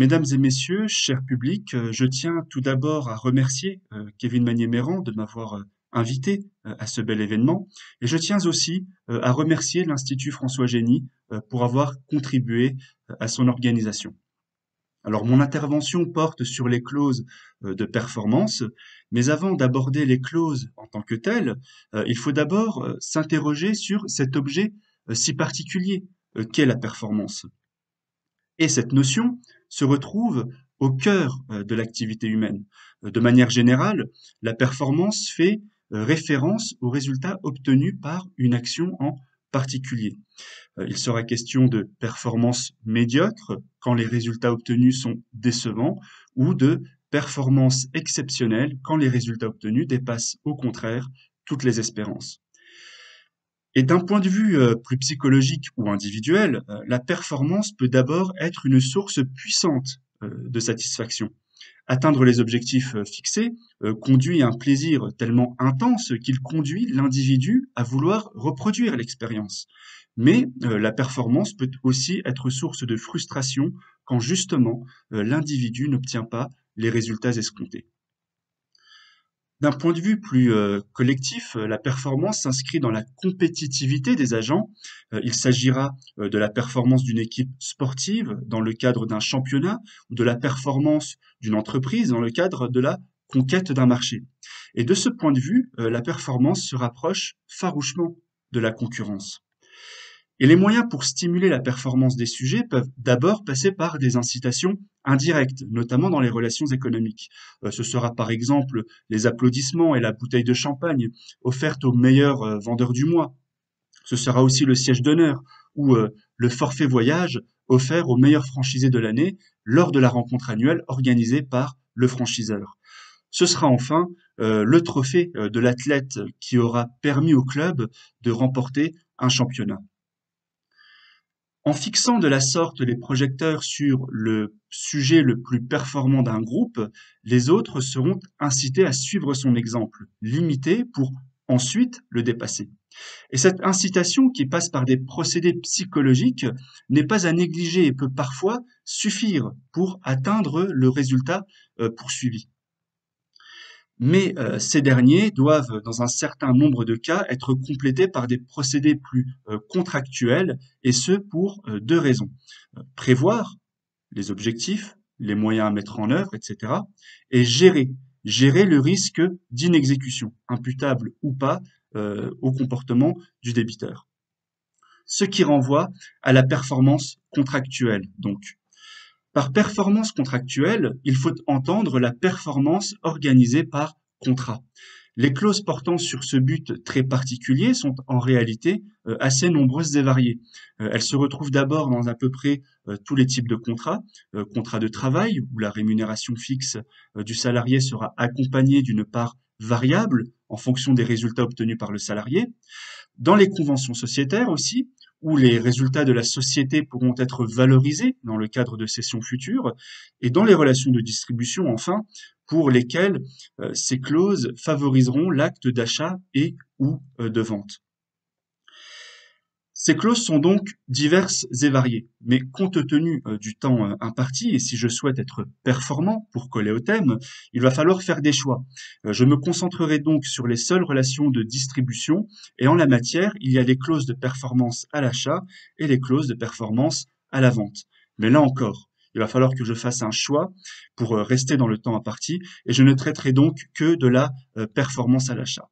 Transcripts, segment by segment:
Mesdames et messieurs, cher public, je tiens tout d'abord à remercier Kevin Magnier-Méran de m'avoir invité à ce bel événement. Et je tiens aussi à remercier l'Institut François Génie pour avoir contribué à son organisation. Alors, mon intervention porte sur les clauses de performance, mais avant d'aborder les clauses en tant que telles, il faut d'abord s'interroger sur cet objet si particulier qu'est la performance. Et cette notion se retrouve au cœur de l'activité humaine. De manière générale, la performance fait référence aux résultats obtenus par une action en particulier. Il sera question de performance médiocre quand les résultats obtenus sont décevants ou de performance exceptionnelle quand les résultats obtenus dépassent au contraire toutes les espérances. Et d'un point de vue plus psychologique ou individuel, la performance peut d'abord être une source puissante de satisfaction. Atteindre les objectifs fixés conduit à un plaisir tellement intense qu'il conduit l'individu à vouloir reproduire l'expérience. Mais la performance peut aussi être source de frustration quand justement l'individu n'obtient pas les résultats escomptés. D'un point de vue plus collectif, la performance s'inscrit dans la compétitivité des agents. Il s'agira de la performance d'une équipe sportive dans le cadre d'un championnat ou de la performance d'une entreprise dans le cadre de la conquête d'un marché. Et de ce point de vue, la performance se rapproche farouchement de la concurrence. Et les moyens pour stimuler la performance des sujets peuvent d'abord passer par des incitations indirectes, notamment dans les relations économiques. Ce sera par exemple les applaudissements et la bouteille de champagne offerte au meilleur vendeur du mois. Ce sera aussi le siège d'honneur ou le forfait voyage offert au meilleur franchisé de l'année lors de la rencontre annuelle organisée par le franchiseur. Ce sera enfin le trophée de l'athlète qui aura permis au club de remporter un championnat. En fixant de la sorte les projecteurs sur le sujet le plus performant d'un groupe, les autres seront incités à suivre son exemple, l'imiter pour ensuite le dépasser. Et cette incitation qui passe par des procédés psychologiques n'est pas à négliger et peut parfois suffire pour atteindre le résultat poursuivi. Mais ces derniers doivent, dans un certain nombre de cas, être complétés par des procédés plus contractuels, et ce pour deux raisons. Prévoir les objectifs, les moyens à mettre en œuvre, etc. Et gérer le risque d'inexécution, imputable ou pas, au comportement du débiteur. Ce qui renvoie à la performance contractuelle, donc. Par performance contractuelle, il faut entendre la performance organisée par contrat. Les clauses portant sur ce but très particulier sont en réalité assez nombreuses et variées. Elles se retrouvent d'abord dans à peu près tous les types de contrats. Contrat de travail, où la rémunération fixe du salarié sera accompagnée d'une part variable en fonction des résultats obtenus par le salarié. Dans les conventions sociétaires aussi, où les résultats de la société pourront être valorisés dans le cadre de cessions futures, et dans les relations de distribution, enfin, pour lesquelles ces clauses favoriseront l'acte d'achat et ou de vente. Ces clauses sont donc diverses et variées, mais compte tenu du temps imparti, et si je souhaite être performant pour coller au thème, il va falloir faire des choix. Je me concentrerai donc sur les seules relations de distribution, et en la matière, il y a les clauses de performance à l'achat et les clauses de performance à la vente. Mais là encore, il va falloir que je fasse un choix pour rester dans le temps imparti, et je ne traiterai donc que de la performance à l'achat.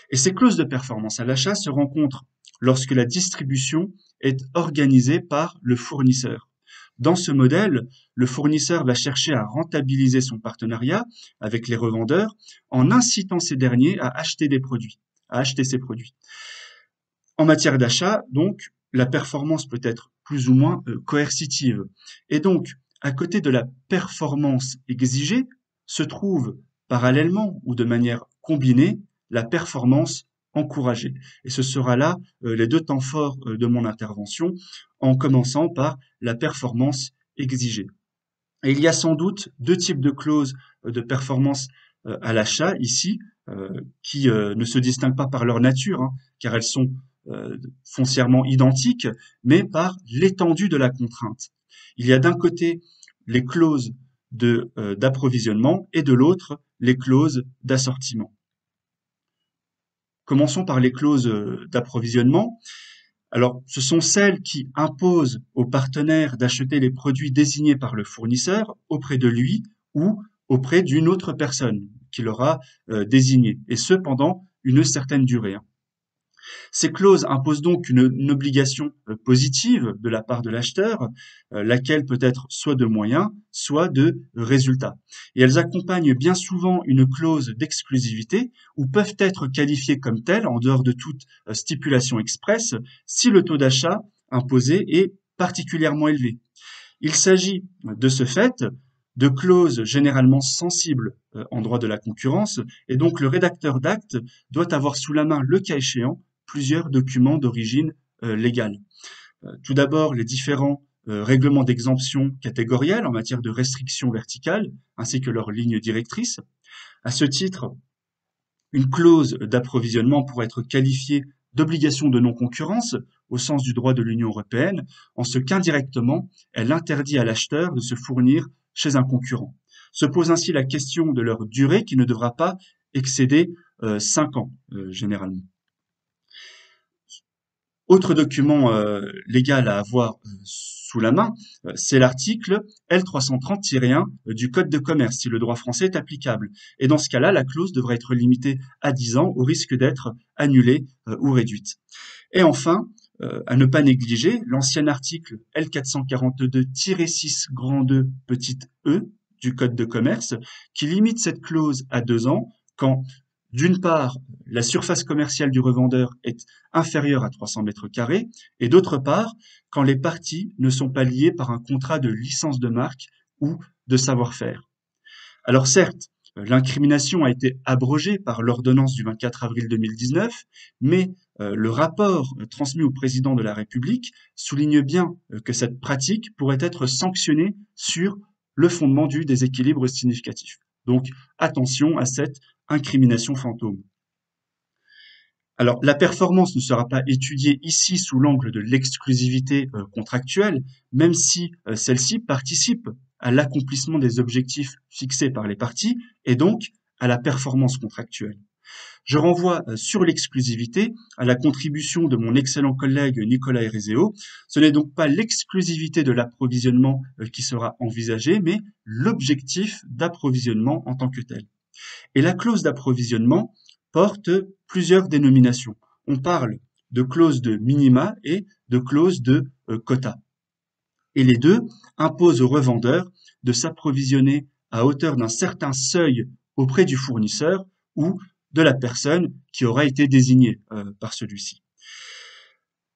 Et ces clauses de performance à l'achat se rencontrent lorsque la distribution est organisée par le fournisseur. Dans ce modèle, le fournisseur va chercher à rentabiliser son partenariat avec les revendeurs en incitant ces derniers à acheter ses produits. En matière d'achat, donc, la performance peut être plus ou moins coercitive. Et donc, à côté de la performance exigée, se trouve parallèlement ou de manière combinée la performance encouragée. Et ce sera là les deux temps forts de mon intervention, en commençant par la performance exigée. Et il y a sans doute deux types de clauses de performance à l'achat ici, qui ne se distinguent pas par leur nature, hein, car elles sont foncièrement identiques, mais par l'étendue de la contrainte. Il y a d'un côté les clauses d'approvisionnement et de l'autre, les clauses d'assortiment. Commençons par les clauses d'approvisionnement. Alors, ce sont celles qui imposent au partenaire d'acheter les produits désignés par le fournisseur auprès de lui ou auprès d'une autre personne qu'il aura désignée, et ce pendant une certaine durée. Ces clauses imposent donc une obligation positive de la part de l'acheteur, laquelle peut être soit de moyens, soit de résultats. Et elles accompagnent bien souvent une clause d'exclusivité ou peuvent être qualifiées comme telles en dehors de toute stipulation expresse si le taux d'achat imposé est particulièrement élevé. Il s'agit de ce fait de clauses généralement sensibles en droit de la concurrence, et donc le rédacteur d'acte doit avoir sous la main, le cas échéant, plusieurs documents d'origine légale. Tout d'abord, les différents règlements d'exemption catégoriels en matière de restriction verticale, ainsi que leurs lignes directrices. À ce titre, une clause d'approvisionnement pourrait être qualifiée d'obligation de non-concurrence au sens du droit de l'Union européenne, en ce qu'indirectement, elle interdit à l'acheteur de se fournir chez un concurrent. Se pose ainsi la question de leur durée qui ne devra pas excéder 5 ans généralement. Autre document légal à avoir sous la main, c'est l'article L330-1 du Code de commerce, si le droit français est applicable. Et dans ce cas-là, la clause devrait être limitée à 10 ans au risque d'être annulée ou réduite. Et enfin, à ne pas négliger, l'ancien article L442-6 grand 2 petit e du Code de commerce, qui limite cette clause à 2 ans quand, d'une part, la surface commerciale du revendeur est inférieure à 300 mètres carrés, et d'autre part, quand les parties ne sont pas liées par un contrat de licence de marque ou de savoir-faire. Alors certes, l'incrimination a été abrogée par l'ordonnance du 24 avril 2019, mais le rapport transmis au président de la République souligne bien que cette pratique pourrait être sanctionnée sur le fondement du déséquilibre significatif. Donc attention à cette incrimination fantôme. Alors, la performance ne sera pas étudiée ici sous l'angle de l'exclusivité contractuelle, même si celle-ci participe à l'accomplissement des objectifs fixés par les parties et donc à la performance contractuelle. Je renvoie sur l'exclusivité à la contribution de mon excellent collègue Nicolas Erezeo. Ce n'est donc pas l'exclusivité de l'approvisionnement qui sera envisagée, mais l'objectif d'approvisionnement en tant que tel. Et la clause d'approvisionnement porte plusieurs dénominations. On parle de clause de minima et de clause de quota. Et les deux imposent au revendeur de s'approvisionner à hauteur d'un certain seuil auprès du fournisseur ou de la personne qui aura été désignée par celui-ci.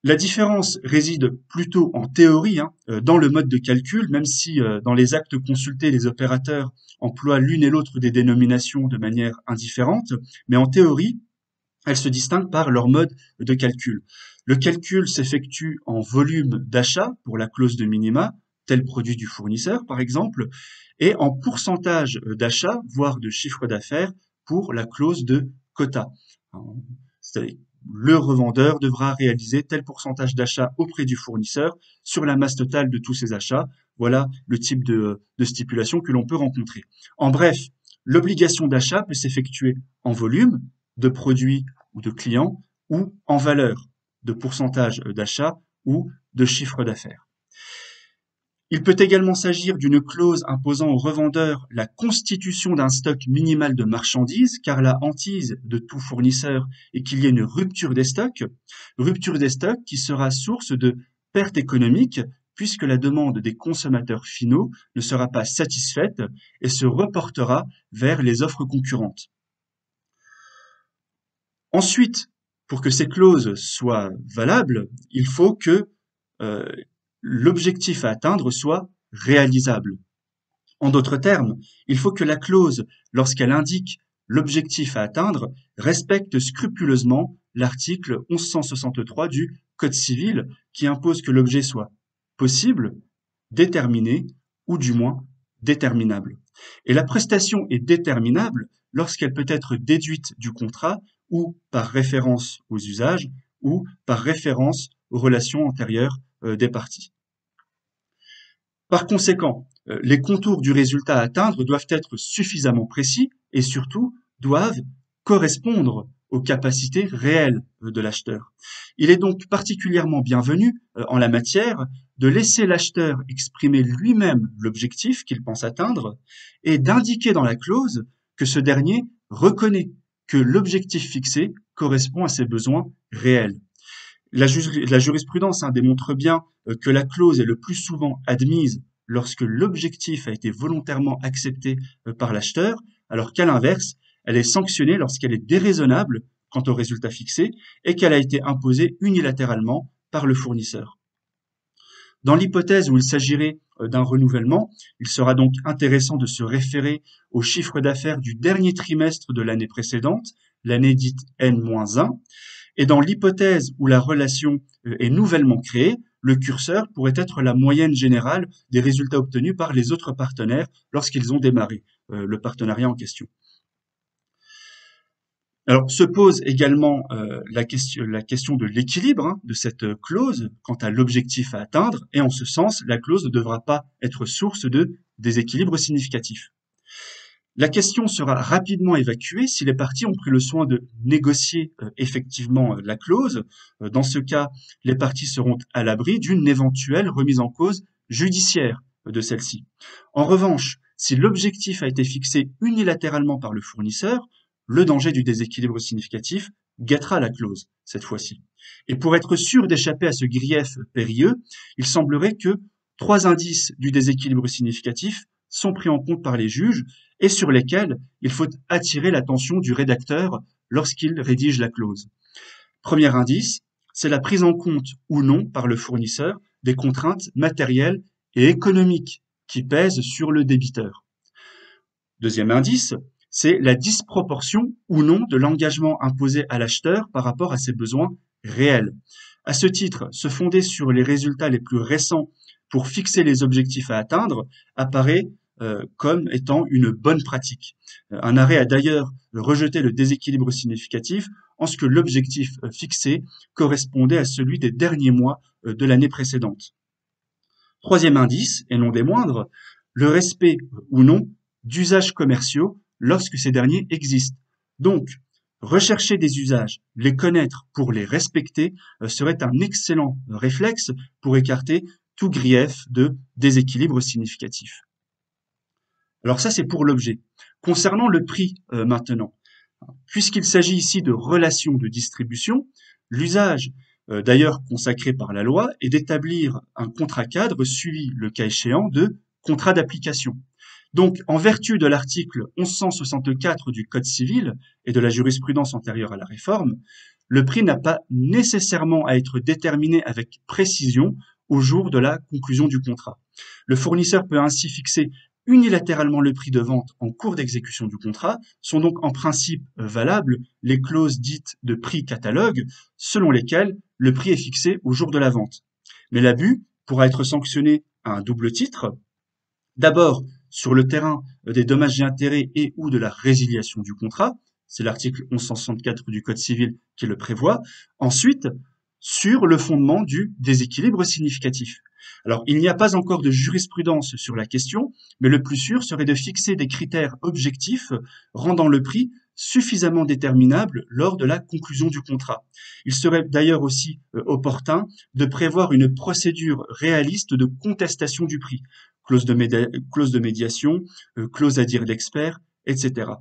La différence réside plutôt en théorie dans le mode de calcul, même si dans les actes consultés, les opérateurs emploient l'une et l'autre des dénominations de manière indifférente, mais en théorie, elles se distinguent par leur mode de calcul. Le calcul s'effectue en volume d'achat pour la clause de minima, tel produit du fournisseur par exemple, et en pourcentage d'achat, voire de chiffre d'affaires, pour la clause de quota. C'est-à-dire, le revendeur devra réaliser tel pourcentage d'achat auprès du fournisseur sur la masse totale de tous ses achats. Voilà le type de stipulation que l'on peut rencontrer. En bref, l'obligation d'achat peut s'effectuer en volume de produits ou de clients ou en valeur de pourcentage d'achat ou de chiffre d'affaires. Il peut également s'agir d'une clause imposant au revendeur la constitution d'un stock minimal de marchandises, car la hantise de tout fournisseur est qu'il y ait une rupture des stocks qui sera source de pertes économiques puisque la demande des consommateurs finaux ne sera pas satisfaite et se reportera vers les offres concurrentes. Ensuite, pour que ces clauses soient valables, il faut que l'objectif à atteindre soit réalisable. En d'autres termes, il faut que la clause, lorsqu'elle indique l'objectif à atteindre, respecte scrupuleusement l'article 1163 du Code civil qui impose que l'objet soit possible, déterminé ou du moins déterminable. Et la prestation est déterminable lorsqu'elle peut être déduite du contrat ou par référence aux usages ou par référence aux relations antérieures des parties. Par conséquent, les contours du résultat à atteindre doivent être suffisamment précis et surtout doivent correspondre aux capacités réelles de l'acheteur. Il est donc particulièrement bienvenu en la matière de laisser l'acheteur exprimer lui-même l'objectif qu'il pense atteindre et d'indiquer dans la clause que ce dernier reconnaît que l'objectif fixé correspond à ses besoins réels. La jurisprudence démontre bien que la clause est le plus souvent admise lorsque l'objectif a été volontairement accepté par l'acheteur, alors qu'à l'inverse, elle est sanctionnée lorsqu'elle est déraisonnable quant au résultat fixé et qu'elle a été imposée unilatéralement par le fournisseur. Dans l'hypothèse où il s'agirait d'un renouvellement, il sera donc intéressant de se référer au chiffre d'affaires du dernier trimestre de l'année précédente, l'année dite N-1, et dans l'hypothèse où la relation est nouvellement créée, le curseur pourrait être la moyenne générale des résultats obtenus par les autres partenaires lorsqu'ils ont démarré le partenariat en question. Alors, se pose également la question de l'équilibre de cette clause quant à l'objectif à atteindre, et en ce sens, la clause ne devra pas être source de déséquilibre significatif. La question sera rapidement évacuée si les parties ont pris le soin de négocier effectivement la clause. Dans ce cas, les parties seront à l'abri d'une éventuelle remise en cause judiciaire de celle-ci. En revanche, si l'objectif a été fixé unilatéralement par le fournisseur, le danger du déséquilibre significatif guettera la clause cette fois-ci. Et pour être sûr d'échapper à ce grief périlleux, il semblerait que 3 indices du déséquilibre significatif sont pris en compte par les juges et sur lesquels il faut attirer l'attention du rédacteur lorsqu'il rédige la clause. Premier indice, c'est la prise en compte ou non par le fournisseur des contraintes matérielles et économiques qui pèsent sur le débiteur. Deuxième indice, c'est la disproportion ou non de l'engagement imposé à l'acheteur par rapport à ses besoins réels. À ce titre, se fonder sur les résultats les plus récents pour fixer les objectifs à atteindre apparaît comme étant une bonne pratique. Un arrêt a d'ailleurs rejeté le déséquilibre significatif en ce que l'objectif fixé correspondait à celui des derniers mois de l'année précédente. Troisième indice, et non des moindres, le respect ou non d'usages commerciaux lorsque ces derniers existent. Donc, rechercher des usages, les connaître pour les respecter serait un excellent réflexe pour écarter tout grief de déséquilibre significatif. Alors ça, c'est pour l'objet. Concernant le prix maintenant, puisqu'il s'agit ici de relations de distribution, l'usage, d'ailleurs consacré par la loi, est d'établir un contrat cadre suivi, le cas échéant, de contrat d'application. Donc, en vertu de l'article 1164 du Code civil et de la jurisprudence antérieure à la réforme, le prix n'a pas nécessairement à être déterminé avec précision au jour de la conclusion du contrat. Le fournisseur peut ainsi fixer unilatéralement le prix de vente en cours d'exécution du contrat. Sont donc en principe valables les clauses dites de prix catalogue, selon lesquelles le prix est fixé au jour de la vente. Mais l'abus pourra être sanctionné à un double titre. D'abord, sur le terrain des dommages et intérêts et ou de la résiliation du contrat, c'est l'article 1164 du Code civil qui le prévoit. Ensuite, sur le fondement du déséquilibre significatif. Alors, il n'y a pas encore de jurisprudence sur la question, mais le plus sûr serait de fixer des critères objectifs rendant le prix suffisamment déterminable lors de la conclusion du contrat. Il serait d'ailleurs aussi opportun de prévoir une procédure réaliste de contestation du prix, clause de médiation, clause à dire l'expert, etc.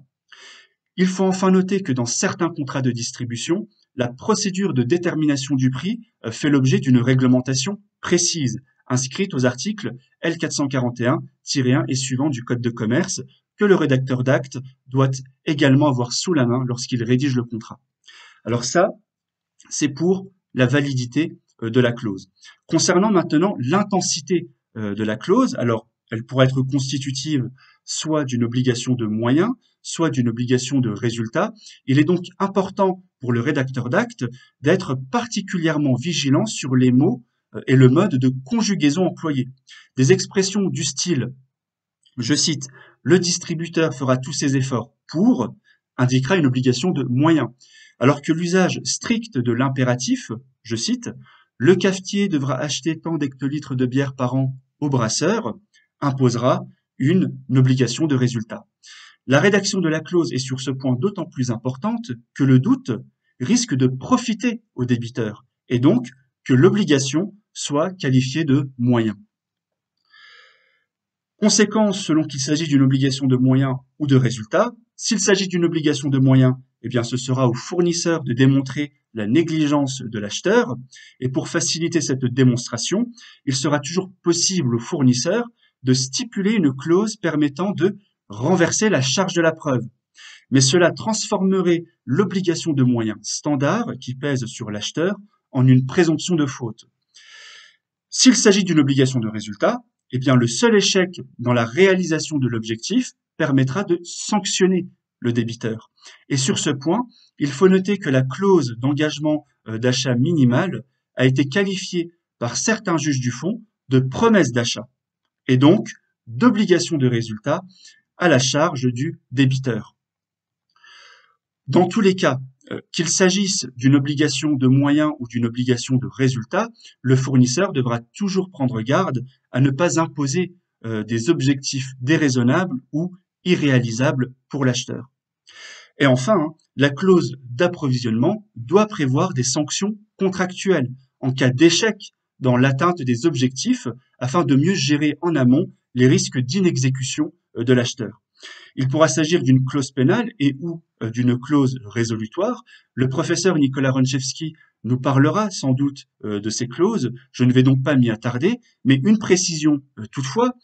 Il faut enfin noter que dans certains contrats de distribution, la procédure de détermination du prix fait l'objet d'une réglementation précise, inscrite aux articles L441-1 et suivants du Code de commerce, que le rédacteur d'acte doit également avoir sous la main lorsqu'il rédige le contrat. Alors ça, c'est pour la validité de la clause. Concernant maintenant l'intensité de la clause, alors elle pourrait être constitutive soit d'une obligation de moyens, soit d'une obligation de résultat. Il est donc important pour le rédacteur d'acte d'être particulièrement vigilant sur les mots et le mode de conjugaison employé. Des expressions du style, je cite, le distributeur fera tous ses efforts pour, indiquera une obligation de moyens. Alors que l'usage strict de l'impératif, je cite, le cafetier devra acheter tant d'hectolitres de bière par an au brasseur imposera une obligation de résultat. La rédaction de la clause est sur ce point d'autant plus importante que le doute risque de profiter au débiteur et donc que l'obligation soit qualifiée de moyen. Conséquence, selon qu'il s'agit d'une obligation de moyen ou de résultat, s'il s'agit d'une obligation de moyen, eh bien ce sera au fournisseur de démontrer la négligence de l'acheteur, et pour faciliter cette démonstration, il sera toujours possible au fournisseur de stipuler une clause permettant de renverser la charge de la preuve. Mais cela transformerait l'obligation de moyen standard qui pèse sur l'acheteur en une présomption de faute. S'il s'agit d'une obligation de résultat, eh bien le seul échec dans la réalisation de l'objectif permettra de sanctionner le débiteur. Et sur ce point, il faut noter que la clause d'engagement d'achat minimal a été qualifiée par certains juges du fond de promesse d'achat et donc d'obligation de résultat à la charge du débiteur. Dans tous les cas, qu'il s'agisse d'une obligation de moyen ou d'une obligation de résultat, le fournisseur devra toujours prendre garde à ne pas imposer des objectifs déraisonnables ou irréalisables pour l'acheteur. Et enfin, la clause d'approvisionnement doit prévoir des sanctions contractuelles en cas d'échec dans l'atteinte des objectifs afin de mieux gérer en amont les risques d'inexécution de l'acheteur. Il pourra s'agir d'une clause pénale et ou d'une clause résolutoire. Le professeur Nicolas Ronchevski nous parlera sans doute de ces clauses. Je ne vais donc pas m'y attarder, mais une précision toutefois,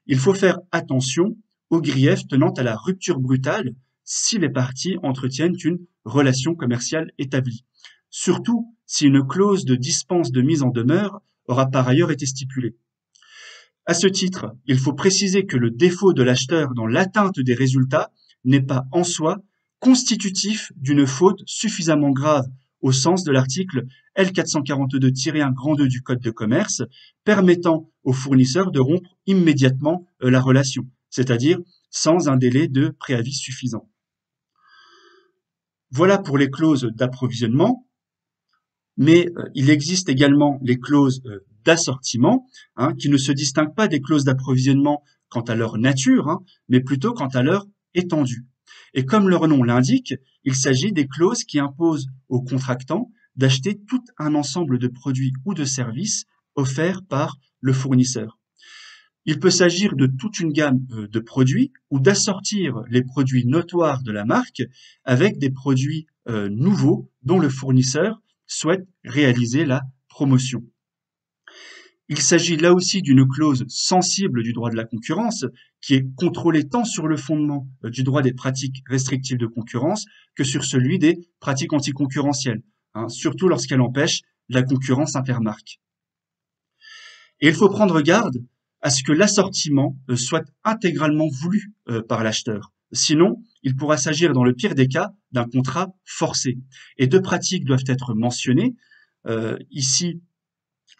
il faut faire attention aux griefs tenant à la rupture brutale si les parties entretiennent une relation commerciale établie. Surtout si une clause de dispense de mise en demeure aura par ailleurs été stipulée. À ce titre, il faut préciser que le défaut de l'acheteur dans l'atteinte des résultats n'est pas en soi constitutif d'une faute suffisamment grave au sens de l'article L442-1-2 du Code de commerce, permettant au fournisseur de rompre immédiatement la relation, c'est-à-dire sans un délai de préavis suffisant. Voilà pour les clauses d'approvisionnement, mais il existe également les clauses d'assortiment, qui ne se distinguent pas des clauses d'approvisionnement quant à leur nature, mais plutôt quant à leur étendue. Et comme leur nom l'indique, il s'agit des clauses qui imposent aux contractants d'acheter tout un ensemble de produits ou de services offerts par le fournisseur. Il peut s'agir de toute une gamme de produits ou d'assortir les produits notoires de la marque avec des produits nouveaux dont le fournisseur souhaite réaliser la promotion. Il s'agit là aussi d'une clause sensible du droit de la concurrence qui est contrôlée tant sur le fondement du droit des pratiques restrictives de concurrence que sur celui des pratiques anticoncurrentielles, surtout lorsqu'elle empêche la concurrence intermarque. Et il faut prendre garde à ce que l'assortiment soit intégralement voulu par l'acheteur. Sinon, il pourra s'agir dans le pire des cas d'un contrat forcé. Et deux pratiques doivent être mentionnées. Ici,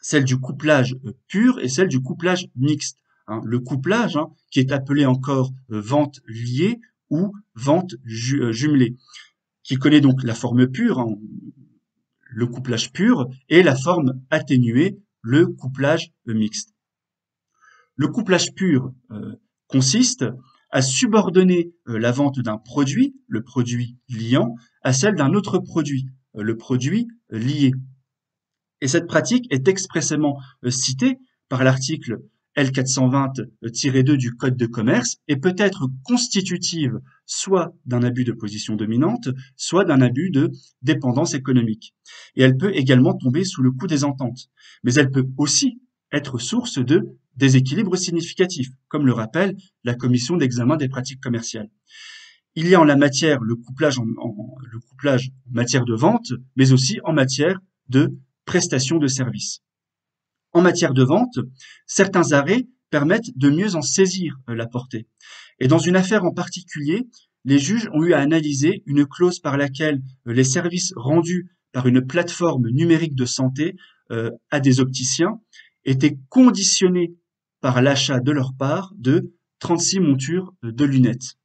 celle du couplage pur et celle du couplage mixte. Le couplage, qui est appelé encore vente liée ou vente jumelée, qui connaît donc la forme pure, le couplage pur, et la forme atténuée, le couplage mixte. Le couplage pur consiste à subordonner la vente d'un produit, le produit liant, à celle d'un autre produit, le produit lié. Et cette pratique est expressément citée par l'article L420-2 du Code de commerce et peut être constitutive soit d'un abus de position dominante, soit d'un abus de dépendance économique. Et elle peut également tomber sous le coup des ententes. Mais elle peut aussi être source de déséquilibres significatifs, comme le rappelle la Commission d'examen des pratiques commerciales. Il y a en la matière le couplage en matière de vente, mais aussi en matière de prestation de services. En matière de vente, certains arrêts permettent de mieux en saisir la portée. Et dans une affaire en particulier, les juges ont eu à analyser une clause par laquelle les services rendus par une plateforme numérique de santé à des opticiens étaient conditionnés par l'achat de leur part de 36 montures de lunettes.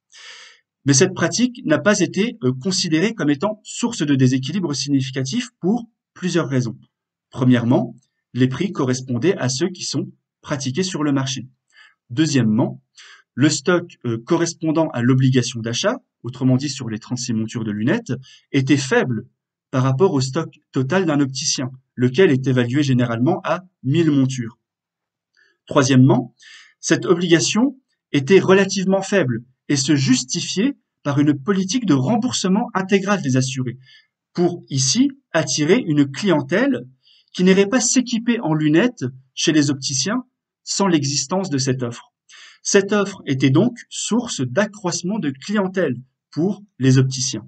Mais cette pratique n'a pas été considérée comme étant source de déséquilibre significatif pour plusieurs raisons. Premièrement, les prix correspondaient à ceux qui sont pratiqué sur le marché. Deuxièmement, le stock correspondant à l'obligation d'achat, autrement dit sur les 36 montures de lunettes, était faible par rapport au stock total d'un opticien, lequel est évalué généralement à 1000 montures. Troisièmement, cette obligation était relativement faible et se justifiait par une politique de remboursement intégral des assurés, pour ici attirer une clientèle qui n'irait pas s'équiper en lunettes chez les opticiens sans l'existence de cette offre. Cette offre était donc source d'accroissement de clientèle pour les opticiens.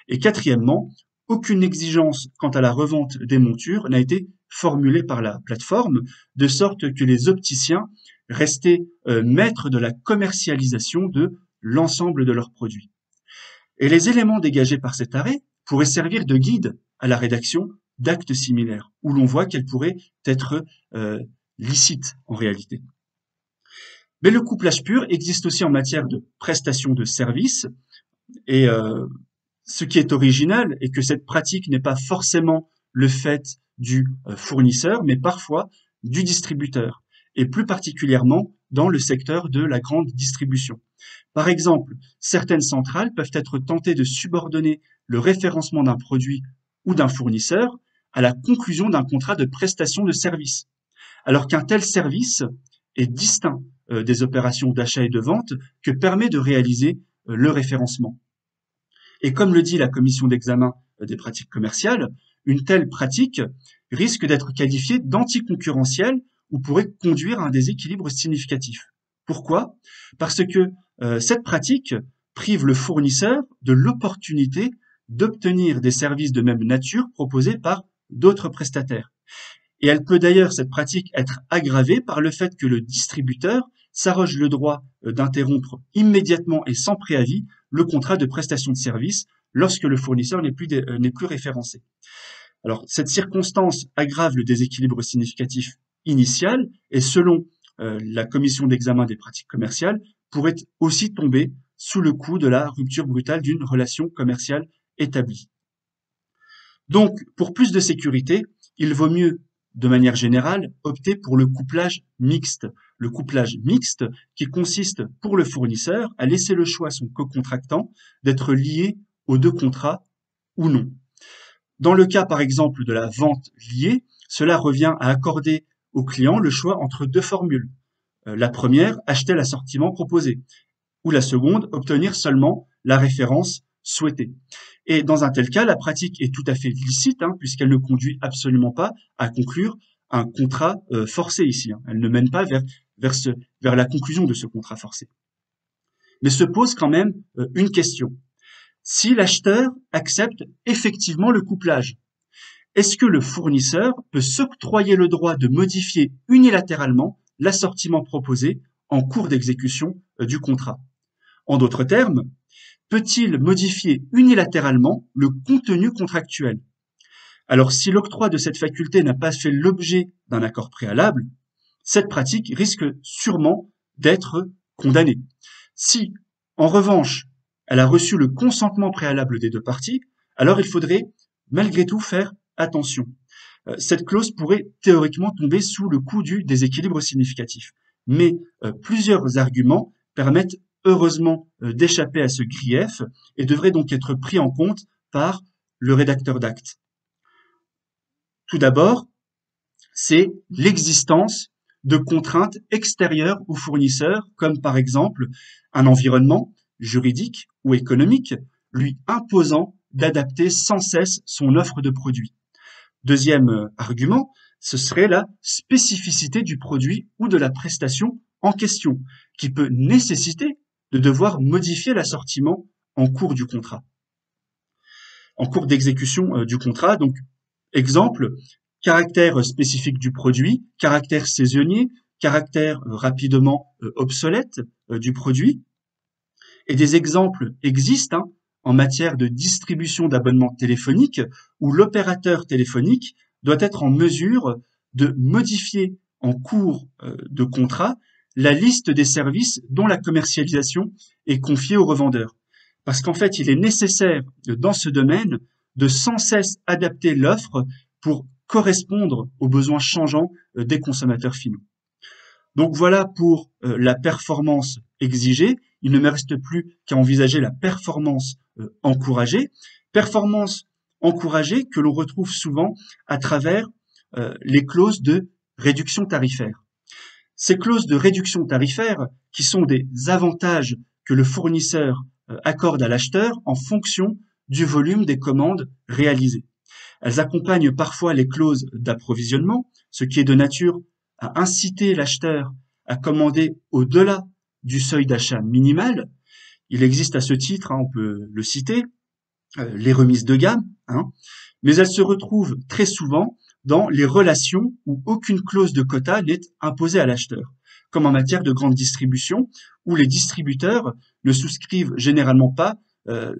Et quatrièmement, aucune exigence quant à la revente des montures n'a été formulée par la plateforme, de sorte que les opticiens restaient maîtres de la commercialisation de l'ensemble de leurs produits. Et les éléments dégagés par cet arrêt pourraient servir de guide à la rédaction d'actes similaires, où l'on voit qu'elles pourraient être licites en réalité. Mais le couplage pur existe aussi en matière de prestation de services, et ce qui est original est que cette pratique n'est pas forcément le fait du fournisseur, mais parfois du distributeur, et plus particulièrement dans le secteur de la grande distribution. Par exemple, certaines centrales peuvent être tentées de subordonner le référencement d'un produit ou d'un fournisseur à la conclusion d'un contrat de prestation de service, alors qu'un tel service est distinct des opérations d'achat et de vente que permet de réaliser le référencement. Et comme le dit la commission d'examen des pratiques commerciales, une telle pratique risque d'être qualifiée d'anticoncurrentielle ou pourrait conduire à un déséquilibre significatif. Pourquoi ? Parce que cette pratique prive le fournisseur de l'opportunité d'obtenir des services de même nature proposés par d'autres prestataires. Et elle peut d'ailleurs, cette pratique, être aggravée par le fait que le distributeur s'arroge le droit d'interrompre immédiatement et sans préavis le contrat de prestation de service lorsque le fournisseur n'est plus référencé. Alors, cette circonstance aggrave le déséquilibre significatif initial et selon la commission d'examen des pratiques commerciales, pourrait aussi tomber sous le coup de la rupture brutale d'une relation commerciale établie. Donc, pour plus de sécurité, il vaut mieux, de manière générale, opter pour le couplage mixte. Le couplage mixte qui consiste pour le fournisseur à laisser le choix à son co-contractant d'être lié aux deux contrats ou non. Dans le cas, par exemple, de la vente liée, cela revient à accorder au client le choix entre deux formules. La première, acheter l'assortiment proposé, ou la seconde, obtenir seulement la référence souhaitée. Et dans un tel cas, la pratique est tout à fait licite, puisqu'elle ne conduit absolument pas à conclure un contrat forcé ici. Elle ne mène pas vers la conclusion de ce contrat forcé. Mais se pose quand même une question. Si l'acheteur accepte effectivement le couplage, est-ce que le fournisseur peut s'octroyer le droit de modifier unilatéralement l'assortiment proposé en cours d'exécution du contrat? En d'autres termes, peut-il modifier unilatéralement le contenu contractuel? Alors, si l'octroi de cette faculté n'a pas fait l'objet d'un accord préalable, cette pratique risque sûrement d'être condamnée. Si, en revanche, elle a reçu le consentement préalable des deux parties, alors il faudrait malgré tout faire attention. Cette clause pourrait théoriquement tomber sous le coup du déséquilibre significatif. Mais plusieurs arguments permettent heureusement d'échapper à ce grief et devraient donc être pris en compte par le rédacteur d'acte. Tout d'abord, c'est l'existence de contraintes extérieures au fournisseur, comme par exemple un environnement juridique ou économique lui imposant d'adapter sans cesse son offre de produits. Deuxième argument, ce serait la spécificité du produit ou de la prestation en question, qui peut nécessiter de devoir modifier l'assortiment en cours du contrat, en cours d'exécution du contrat. Donc, exemple, caractère spécifique du produit, caractère saisonnier, caractère rapidement obsolète du produit. Et des exemples existent en matière de distribution d'abonnements téléphoniques où l'opérateur téléphonique doit être en mesure de modifier en cours de contrat la liste des services dont la commercialisation est confiée au revendeur. Parce qu'en fait, il est nécessaire dans ce domaine de sans cesse adapter l'offre pour correspondre aux besoins changeants des consommateurs finaux. Donc voilà pour la performance exigée. Il ne me reste plus qu'à envisager la performance encouragée. Performance encouragée que l'on retrouve souvent à travers les clauses de réduction tarifaire. Ces clauses de réduction tarifaire, qui sont des avantages que le fournisseur accorde à l'acheteur en fonction du volume des commandes réalisées. Elles accompagnent parfois les clauses d'approvisionnement, ce qui est de nature à inciter l'acheteur à commander au-delà du seuil d'achat minimal. Il existe à ce titre, on peut le citer, les remises de gamme, mais elles se retrouvent très souvent dans les relations où aucune clause de quota n'est imposée à l'acheteur, comme en matière de grande distribution, où les distributeurs ne souscrivent généralement pas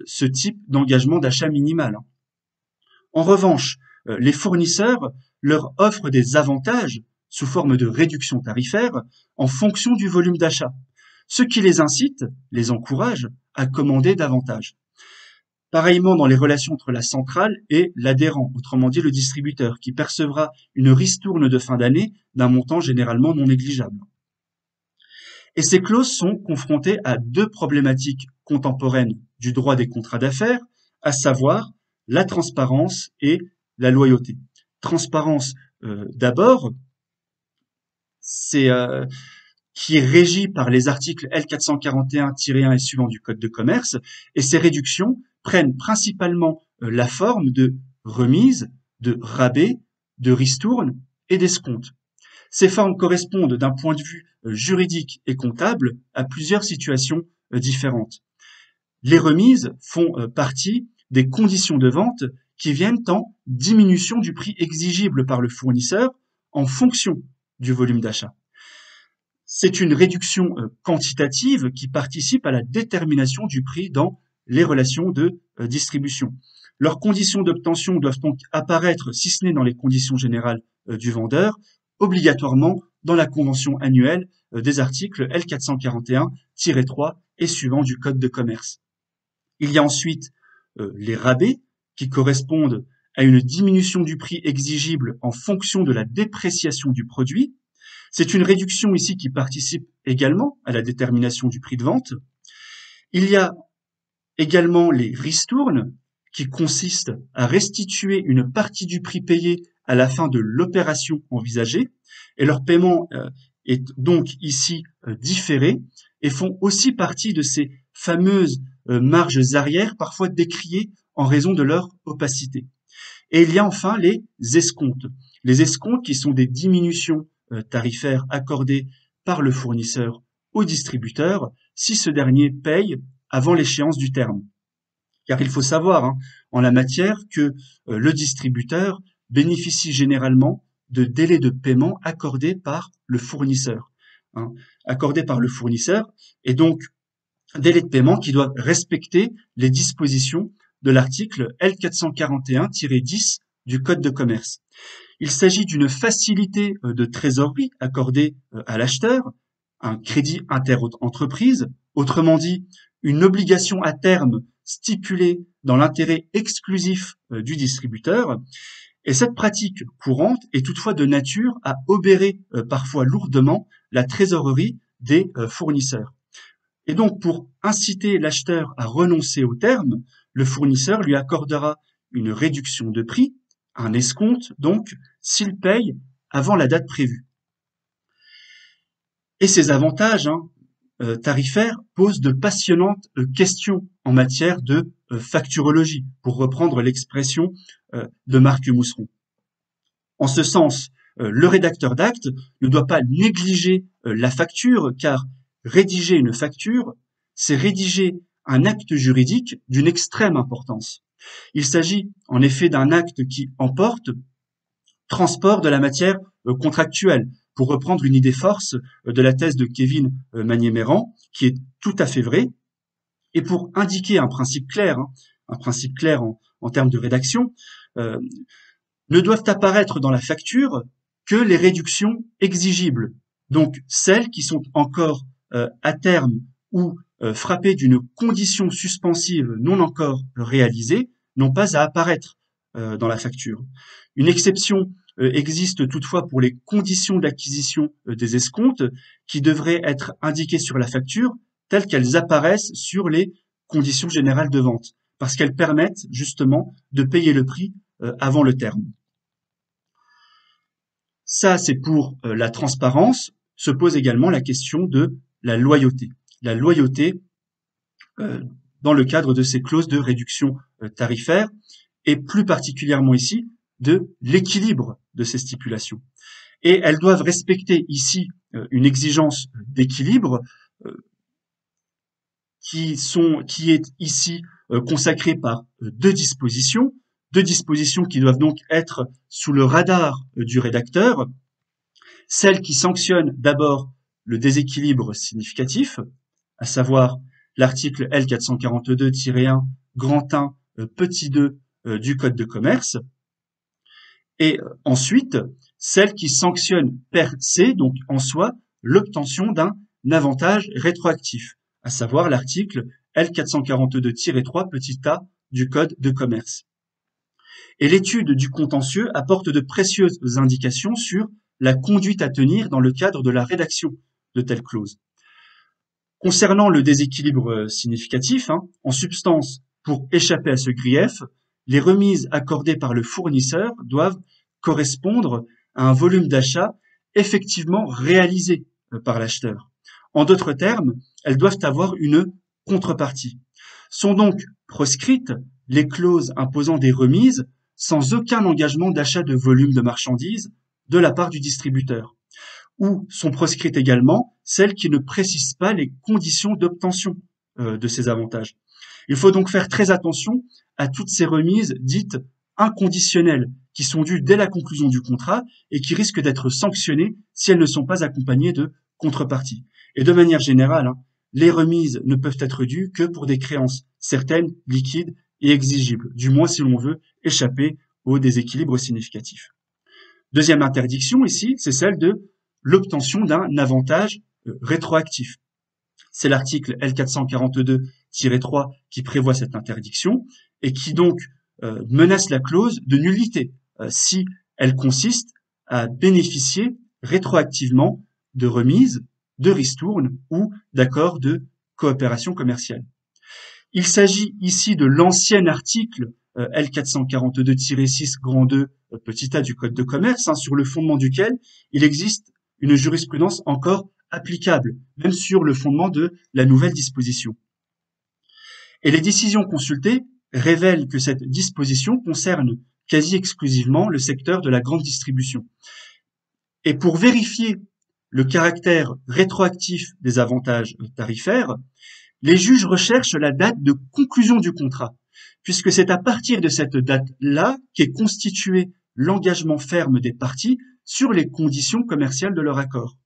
ce type d'engagement d'achat minimal. En revanche, les fournisseurs leur offrent des avantages sous forme de réduction tarifaire en fonction du volume d'achat, ce qui les incite, les encourage à commander davantage. Pareillement dans les relations entre la centrale et l'adhérent, autrement dit le distributeur, qui percevra une ristourne de fin d'année d'un montant généralement non négligeable. Et ces clauses sont confrontées à deux problématiques contemporaines du droit des contrats d'affaires, à savoir la transparence et la loyauté. Transparence, d'abord, c'est qui est régie par les articles L441-1 et suivants du Code de commerce, et ces réductions prennent principalement la forme de remises, de rabais, de ristournes et d'escomptes. Ces formes correspondent d'un point de vue juridique et comptable à plusieurs situations différentes. Les remises font partie des conditions de vente qui viennent en diminution du prix exigible par le fournisseur en fonction du volume d'achat. C'est une réduction quantitative qui participe à la détermination du prix dans les relations de distribution. Leurs conditions d'obtention doivent donc apparaître, si ce n'est dans les conditions générales du vendeur, obligatoirement dans la convention annuelle des articles L441-3 et suivants du Code de commerce. Il y a ensuite les rabais qui correspondent à une diminution du prix exigible en fonction de la dépréciation du produit. C'est une réduction ici qui participe également à la détermination du prix de vente. Il y a également les ristournes qui consistent à restituer une partie du prix payé à la fin de l'opération envisagée, et leur paiement est donc ici différé et font aussi partie de ces fameuses marges arrière, parfois décriées en raison de leur opacité. Et il y a enfin les escomptes. Les escomptes qui sont des diminutions tarifaires accordées par le fournisseur au distributeur si ce dernier paye avant l'échéance du terme. Car il faut savoir en la matière que le distributeur bénéficie généralement de délais de paiement accordés par le fournisseur. Accordés par le fournisseur, et donc délais de paiement qui doivent respecter les dispositions de l'article L441-10 du Code de commerce. Il s'agit d'une facilité de trésorerie accordée à l'acheteur, un crédit inter-entreprise, autrement dit une obligation à terme stipulée dans l'intérêt exclusif du distributeur. Et cette pratique courante est toutefois de nature à obérer parfois lourdement la trésorerie des fournisseurs. Et donc, pour inciter l'acheteur à renoncer au terme, le fournisseur lui accordera une réduction de prix, un escompte, donc, s'il paye avant la date prévue. Et ces avantages tarifaires posent de passionnantes questions en matière de facturologie, pour reprendre l'expression de Marc Mousseron. En ce sens, le rédacteur d'acte ne doit pas négliger la facture, car rédiger une facture, c'est rédiger un acte juridique d'une extrême importance. Il s'agit en effet d'un acte qui emporte transport de la matière contractuelle, pour reprendre une idée force de la thèse de Kevin Magnier-Méran, qui est tout à fait vraie, et pour indiquer un principe clair en termes de rédaction, ne doivent apparaître dans la facture que les réductions exigibles, donc celles qui sont encore à terme ou frappées d'une condition suspensive non encore réalisée, n'ont pas à apparaître dans la facture. Une exception existe toutefois pour les conditions d'acquisition des escomptes qui devraient être indiquées sur la facture telles qu'elles apparaissent sur les conditions générales de vente, parce qu'elles permettent justement de payer le prix avant le terme. Ça, c'est pour la transparence. Se pose également la question de la loyauté. La loyauté dans le cadre de ces clauses de réduction tarifaire et plus particulièrement ici de l'équilibre de ces stipulations. Et elles doivent respecter ici une exigence d'équilibre qui est ici consacrée par deux dispositions qui doivent donc être sous le radar du rédacteur, celle qui sanctionne d'abord le déséquilibre significatif, à savoir l'article L442-1, grand 1, petit 2 du Code de commerce, et ensuite celle qui sanctionne per se, donc en soi, l'obtention d'un avantage rétroactif, à savoir l'article L442-3 petit a du Code de commerce. Et l'étude du contentieux apporte de précieuses indications sur la conduite à tenir dans le cadre de la rédaction de telles clauses. Concernant le déséquilibre significatif, en substance, pour échapper à ce grief, les remises accordées par le fournisseur doivent correspondre à un volume d'achat effectivement réalisé par l'acheteur. En d'autres termes, elles doivent avoir une contrepartie. Sont donc proscrites les clauses imposant des remises sans aucun engagement d'achat de volume de marchandises de la part du distributeur, ou sont proscrites également celles qui ne précisent pas les conditions d'obtention de ces avantages. Il faut donc faire très attention à toutes ces remises dites inconditionnelles, qui sont dues dès la conclusion du contrat et qui risquent d'être sanctionnées si elles ne sont pas accompagnées de contrepartie. Et de manière générale, les remises ne peuvent être dues que pour des créances certaines, liquides et exigibles, du moins si l'on veut échapper au déséquilibre significatif. Deuxième interdiction ici, c'est celle de l'obtention d'un avantage rétroactif. C'est l'article L442-3 qui prévoit cette interdiction et qui donc menace la clause de nullité si elle consiste à bénéficier rétroactivement de remises, de ristournes ou d'accords de coopération commerciale. Il s'agit ici de l'ancien article L442-6 grand 2 petit a du Code de commerce, sur le fondement duquel il existe une jurisprudence encore applicable, même sur le fondement de la nouvelle disposition. Et les décisions consultées révèlent que cette disposition concerne quasi exclusivement le secteur de la grande distribution. Et pour vérifier le caractère rétroactif des avantages tarifaires, les juges recherchent la date de conclusion du contrat, puisque c'est à partir de cette date-là qu'est constitué l'engagement ferme des parties sur les conditions commerciales de leur accord.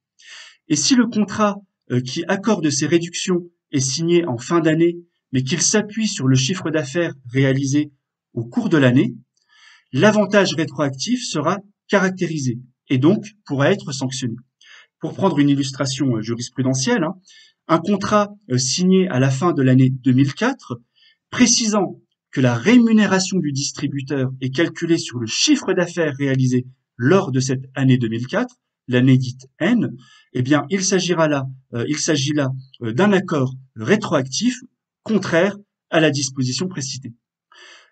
Et si le contrat qui accorde ces réductions est signé en fin d'année, mais qu'il s'appuie sur le chiffre d'affaires réalisé au cours de l'année, l'avantage rétroactif sera caractérisé et donc pourra être sanctionné. Pour prendre une illustration jurisprudentielle, un contrat signé à la fin de l'année 2004, précisant que la rémunération du distributeur est calculée sur le chiffre d'affaires réalisé lors de cette année 2004, l'année dite N, eh bien, il s'agit là d'un accord rétroactif contraire à la disposition précitée.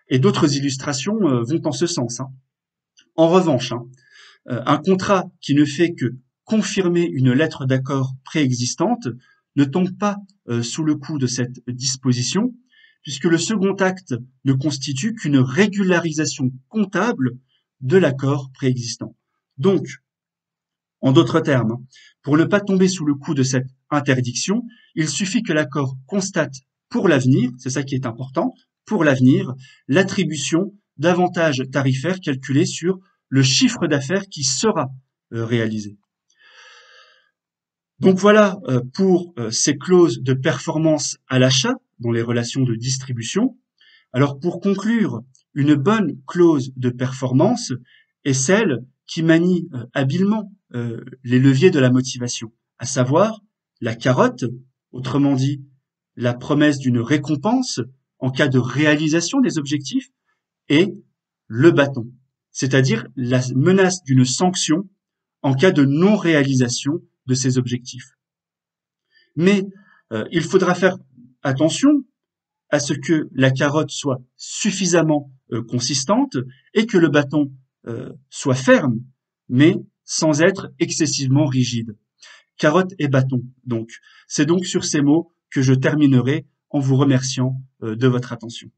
Et d'autres illustrations vont en ce sens. En revanche, un contrat qui ne fait que confirmer une lettre d'accord préexistante ne tombe pas sous le coup de cette disposition, puisque le second acte ne constitue qu'une régularisation comptable de l'accord préexistant. Donc, en d'autres termes, pour ne pas tomber sous le coup de cette interdiction, il suffit que l'accord constate pour l'avenir, c'est ça qui est important, pour l'avenir, l'attribution d'avantages tarifaires calculés sur le chiffre d'affaires qui sera réalisé. Donc voilà pour ces clauses de performance à l'achat dans les relations de distribution. Alors pour conclure, une bonne clause de performance est celle qui manie habilement les leviers de la motivation, à savoir la carotte, autrement dit la promesse d'une récompense en cas de réalisation des objectifs, et le bâton, c'est-à-dire la menace d'une sanction en cas de non-réalisation de ces objectifs. Mais il faudra faire attention à ce que la carotte soit suffisamment consistante et que le bâton soit ferme, mais sans être excessivement rigide. Carotte et bâton, donc. C'est donc sur ces mots que je terminerai en vous remerciant de votre attention.